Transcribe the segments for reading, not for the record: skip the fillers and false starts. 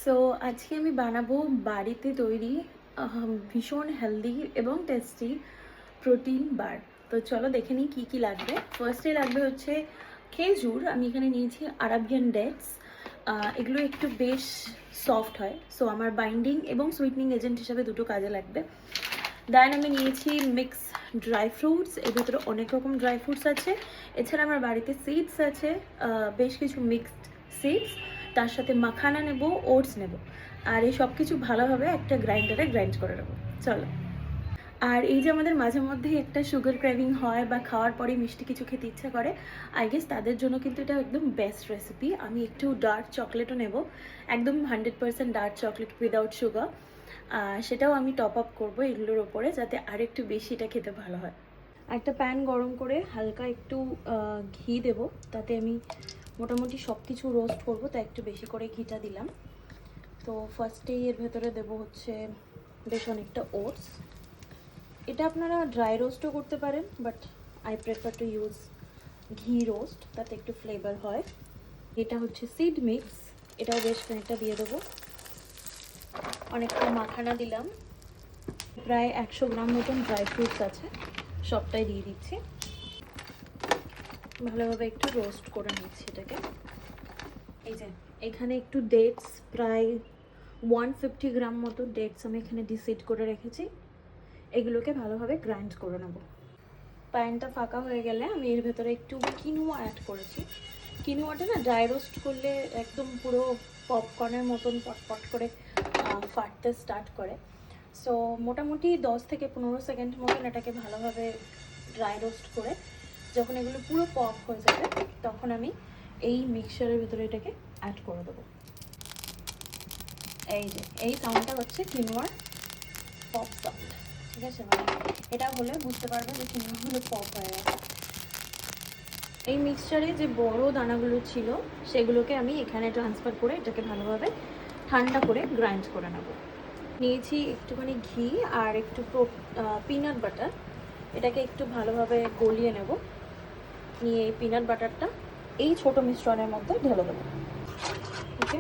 So আজকে আমি বানাবো বাড়িতে তৈরি ভীষণ হেলদি এবং টেস্টি প্রোটিন বার। তো চলো দেখে নিই কী কী লাগবে। ফার্স্টে লাগবে হচ্ছে খেজুর। আমি এখানে নিয়েছি আরাবিয়ান ডেটস। এগুলো একটু বেশ সফট হয়, সো আমার বাইন্ডিং এবং সুইটনিং এজেন্ট হিসাবে দুটো কাজে লাগবে। দেন আমি নিয়েছি মিক্স ড্রাই ফ্রুটস। এর ভিতরে অনেক রকম ড্রাই ফ্রুটস আছে। এছাড়া আমার বাড়িতে সিডস আছে, বেশ কিছু মিক্সড সিডস। তার সাথে মাখানা নেব, ওটস নেব, আর এই সব কিছু ভালোভাবে একটা গ্রাইন্ডারে গ্রাইন্ড করে নেবো। চলো। আর এই যে আমাদের মাঝে মধ্যেই একটা সুগার ক্রেভিং হয় বা খাওয়ার পরে মিষ্টি কিছু খেতে ইচ্ছা করে, আই গেস তাদের জন্য কিন্তু এটা একদম বেস্ট রেসিপি। আমি একটু ডার্ক চকলেটও নেব, একদম 100% ডার্ক চকলেট উইদাউট সুগার। সেটাও আমি টপ আপ করবো এগুলোর ওপরে, যাতে আরেকটু বেশি এটা খেতে ভালো হয়। একটা প্যান গরম করে হালকা একটু ঘি দেব, তাতে আমি মোটামুটি সব কিছু রোস্ট করবো, তাই একটু বেশি করে ঘিটা দিলাম। তো ফার্স্টেই এর ভেতরে দেব হচ্ছে বেশ অনেকটা ওটস। এটা আপনারা ড্রাই রোস্টও করতে পারেন, but I prefer to use ঘি রোস্ট, তাতে একটু ফ্লেভার হয়। এটা হচ্ছে সিড মিক্স, এটাও বেশ খানিকটা দিয়ে দেবো। অনেকটা মাখানা দিলাম, প্রায় 100 গ্রাম মতন ড্রাই ফ্রুটস আছে, সবটাই দিয়ে দিচ্ছি। ভালোভাবে একটু রোস্ট করে নিচ্ছি এটাকে। এই যে এখানে একটু ডেটস, প্রায় 150 গ্রাম মতো ডেটস আমি এখানে ডিসিড করে রেখেছি। এগুলোকে ভালোভাবে গ্রাইন্ড করে নেব। প্যানটা ফাঁকা হয়ে গেলে আমি এর ভেতরে একটু কিনুয়া অ্যাড করেছি। কিনুয়াটা না ড্রাই রোস্ট করলে একদম পুরো পপকর্নের মতন পটপট করে ফাটতে স্টার্ট করে। সো মোটামুটি 10 থেকে 15 সেকেন্ড মতন এটাকে ভালোভাবে ড্রাই রোস্ট করে যখন এগুলো পুরো পপ হয়ে যাবে, তখন আমি এই মিক্সচারের ভিতরে এটাকে অ্যাড করে দেবো। এই যে এই সাউন্ডটা হচ্ছে কিনুয়ার পপ সাউন্ড, ঠিক আছে? মানে এটা হলে বুঝতে পারবে যে কিনুয়াগুলো পপ হয়ে গেছে। এই মিক্সচারে যে বড় দানাগুলো ছিল সেগুলোকে আমি এখানে ট্রান্সফার করে এটাকে ভালোভাবে ঠান্ডা করে গ্রাইন্ড করে নেব। নিয়েছি একটুখানি ঘি আর একটু পিনাট বাটার। এটাকে একটু ভালোভাবে গলিয়ে নেব, নিয়ে এই পিনাট বাটারটা এই ছোট মিশ্রণের মধ্যে ঢেলে দেবো। ওকে,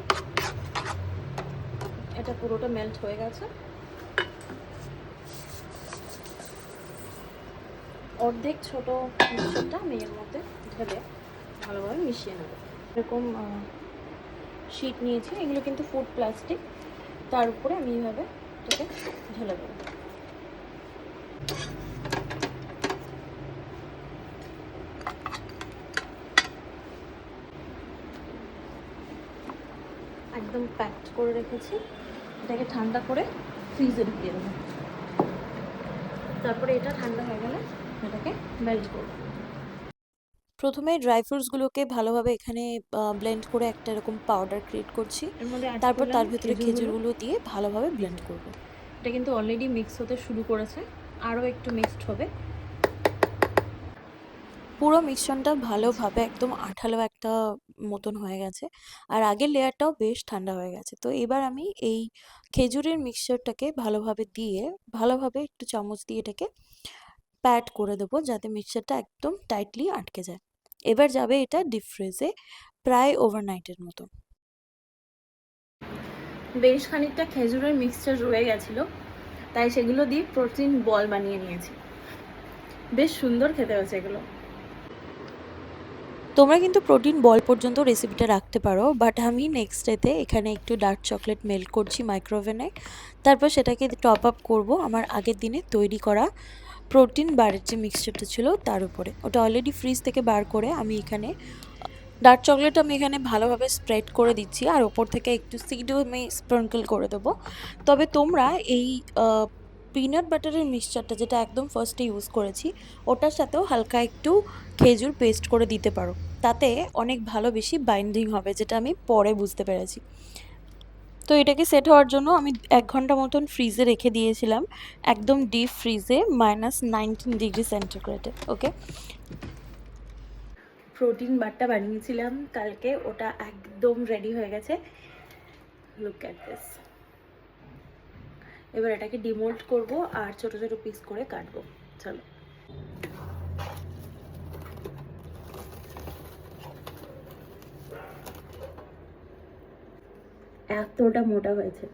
এটা পুরোটা মেল্ট হয়ে গেছে। অর্ধেক ছোট মিক্সচারটা আমি এর মধ্যে ঢেলে ভালোভাবে মিশিয়ে নেব। এরকম শিট নিয়েছি, এগুলো কিন্তু ফুড প্লাস্টিক, তার উপরে আমি এইভাবে এটাকে ঢেলে দেবো। একদম প্যাকড করে রেখেছি, এটাকে ঠান্ডা করে ফ্রিজে ঢুকিয়ে দেবো। তারপরে এটা ঠান্ডা হয়ে গেলে এটাকে মেল্ট করবো। প্রথমে ড্রাই ফ্রুটসগুলোকে ভালোভাবে এখানে ব্লেন্ড করে একটা এরকম পাউডার ক্রিয়েট করছি। এর মধ্যে অ্যাড তারপর করলাম তার ভেতরে খেজুরগুলো। খেজুরগুলো দিয়ে ভালোভাবে ব্লেন্ড করব। এটা কিন্তু অলরেডি মিক্স হতে শুরু করেছে, আরও একটু মিক্সড হবে। পুরো মিশ্রণটা ভালোভাবে একদম আঠালো একটা মতন হয়ে গেছে, আর আগের লেয়ারটাও বেশ ঠান্ডা হয়ে গেছে। তো এবার আমি এই খেজুরের মিক্সচারটাকে ভালোভাবে দিয়ে ভালোভাবে একটু চামচ দিয়ে এটাকে প্যাড করে দেবো, যাতে মিক্সচারটা একদম টাইটলি আটকে যায়। এবার যাবে এটা ডিপ ফ্রিজে প্রায় ওভারনাইটের মতো। বেশ খানিকটা খেজুরের মিক্সচার রয়ে গেছিলো, তাই সেগুলো দিয়ে প্রোটিন বল বানিয়ে নিয়েছি। বেশ সুন্দর খেতে হয়েছে এগুলো। তোমরা কিন্তু প্রোটিন বল পর্যন্ত রেসিপিটা রাখতে পারো, বাট আমি নেক্সট ডেতে এখানে একটু ডার্ক চকলেট মেল্ট করছি মাইক্রোওভেনে। তারপর সেটাকে টপ আপ করব আমার আগের দিনে তৈরি করা প্রোটিন বারের যে মিক্সচারটা ছিল তার উপরে। ওটা অলরেডি ফ্রিজ থেকে বার করে আমি এখানে ডার্ক চকলেট আমি এখানে ভালোভাবে স্প্রেড করে দিচ্ছি, আর ওপর থেকে একটু সিডও আমি স্প্রিঙ্কল করে দেবো। তবে তোমরা এই পিনাট বাটারের মিক্সচারটা যেটা একদম ফার্স্টে ইউজ করেছি, ওটার সাথেও হালকা একটু খেজুর পেস্ট করে দিতে পারো, তাতে অনেক ভালো বেশি বাইন্ডিং হবে, যেটা আমি পরে বুঝতে পেরেছি। তো এটাকে সেট হওয়ার জন্য আমি 1 ঘন্টা মতন ফ্রিজে রেখে দিয়েছিলাম, একদম ডিপ ফ্রিজে -19 ডিগ্রি সেন্টিগ্রেডে। ওকে, প্রোটিন বারটা বানিয়েছিলাম কালকে, ওটা একদম রেডি হয়ে গেছে। Look at this. এবার এটাকে ডিমোল্ড করব আর ছোট ছোট পিস করে কাটবো। চলো। এতটা মোটা হয়েছে।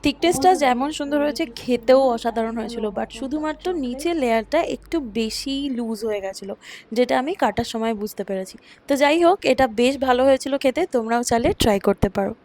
থিকনেসটা যেমন সুন্দর হয়েছে খেতেও অসাধারণ হয়েছিল, বাট শুধুমাত্র নিচের লেয়ারটা একটু বেশি লুজ হয়ে গেছিলো, যেটা আমি কাটার সময় বুঝতে পেরেছি। তো যাই হোক, এটা বেশ ভালো হয়েছিল খেতে, তোমরাও চাইলে ট্রাই করতে পারো।